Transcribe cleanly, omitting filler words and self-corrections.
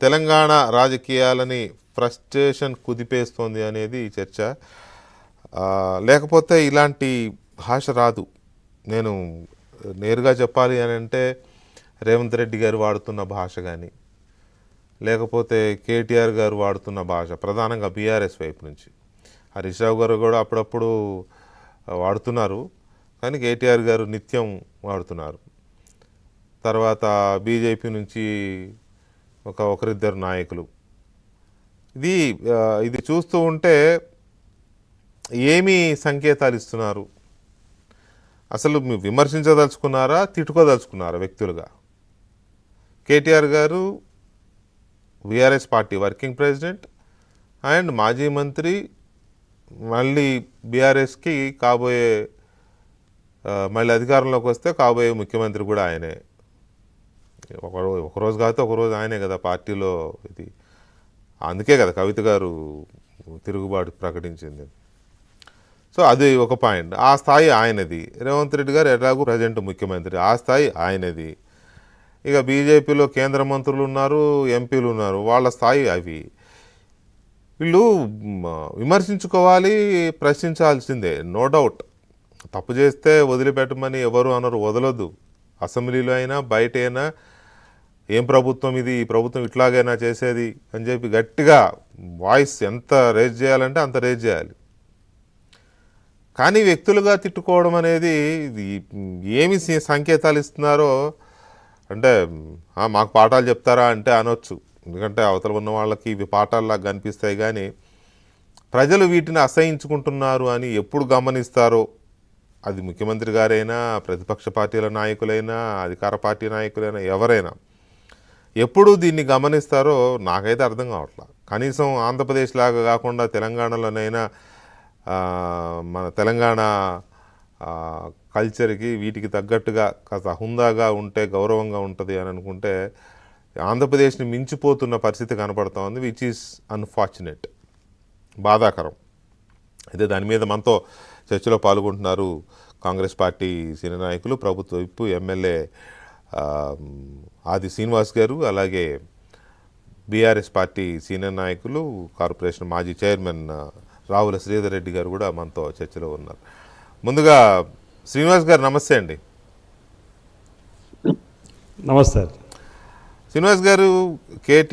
Telangana రాజకీయాలని frustration కుదిపేస్తోంది అనేది చర్చ. లేకపోతే ఇలాంటి భాష రాదు. నేను నేరుగా చెప్పాలి అని అంటే రేవంత్ రెడ్డి గారు వాడుతున్న భాష కానీ, లేకపోతే కేటీఆర్ గారు వాడుతున్న భాష, ప్రధానంగా బీఆర్ఎస్ వైపు నుంచి హరీష్ రావు గారు కూడా అప్పుడప్పుడు వాడుతున్నారు, కానీ కేటీఆర్ గారు నిత్యం వాడుతున్నారు. తర్వాత బీజేపీ నుంచి ఒకరిద్దరు నాయకులు. ఇది చూస్తూ ఉంటే ఏమి సంకేతాలు ఇస్తున్నారు? అసలు విమర్శించదలుచుకున్నారా, తిట్టుకోదలుచుకున్నారా వ్యక్తులుగా? కేటీఆర్ గారు BRS party working president and మాజీ మంత్రి, మళ్ళీ బీఆర్ఎస్కి కాబోయే మళ్ళీ అధికారంలోకి వస్తే కాబోయే ముఖ్యమంత్రి కూడా ఆయనే. ఒకరోజు కాకపోతే ఒకరోజు ఆయనే కదా పార్టీలో. ఇది అందుకే కదా కవిత గారు తిరుగుబాటు ప్రకటించింది. సో అది ఒక పాయింట్. ఆ స్థాయి ఆయనది. రేవంత్ రెడ్డి గారు ఎలాగూ ప్రజెంట్ ముఖ్యమంత్రి, ఆ స్థాయి ఆయనది. ఇక బీజేపీలో కేంద్ర మంత్రులు ఉన్నారు, ఎంపీలు ఉన్నారు, వాళ్ళ స్థాయి అవి. వీళ్ళు విమర్శించుకోవాలి, ప్రశ్నించాల్సిందే, నో డౌట్. తప్పు చేస్తే వదిలిపెట్టమని ఎవరు అనరు, వదలొద్దు. అసెంబ్లీలో అయినా బయట అయినా ఏం ప్రభుత్వం ఇది, ఈ ప్రభుత్వం ఇట్లాగైనా చేసేది అని చెప్పి గట్టిగా వాయిస్ ఎంత రేజ్ చేయాలంటే అంత రేజ్ చేయాలి. కానీ వ్యక్తులుగా తిట్టుకోవడం అనేది ఏమి సంకేతాలు ఇస్తున్నారో అంటే, మాకు పాఠాలు చెప్తారా అంటే అనొచ్చు, ఎందుకంటే అవతల ఉన్న వాళ్ళకి ఇవి పాఠాల్లాగా కనిపిస్తాయి. కానీ ప్రజలు వీటిని అసహించుకుంటున్నారు అని ఎప్పుడు గమనిస్తారో, అది ముఖ్యమంత్రి గారైనా, ప్రతిపక్ష పార్టీల నాయకులైనా, అధికార పార్టీ నాయకులైనా, ఎవరైనా ఎప్పుడు దీన్ని గమనిస్తారో నాకైతే అర్థం కావట్లా. కనీసం ఆంధ్రప్రదేశ్ లాగా కాకుండా తెలంగాణలోనైనా మన తెలంగాణ కల్చర్కి వీటికి తగ్గట్టుగా కాస్త హుందాగా ఉంటే గౌరవంగా ఉంటుంది అని అనుకుంటే ఆంధ్రప్రదేశ్ని మించిపోతున్న పరిస్థితి కనపడుతూ ఉంది, విచ్ ఈస్ అన్ఫార్చునేట్, బాధాకరం. అయితే దాని మీద మనతో చర్చలో పాల్గొంటున్నారు కాంగ్రెస్ పార్టీ సీనియర్ నాయకులు, ప్రభుత్వ విప్, ఎమ్మెల్యే ఆది శ్రీనివాస్ గారు, అలాగే బీఆర్ఎస్ పార్టీ సీనియర్ నాయకులు, కార్పొరేషన్ మాజీ చైర్మన్ రావుల శ్రీధర్ రెడ్డి గారు కూడా మనతో చర్చలో ఉన్నారు. ముందుగా శ్రీనివాస్ గారు నమస్తే అండి. నమస్తే శ్రీనివాస్ గారు, కేటీఆర్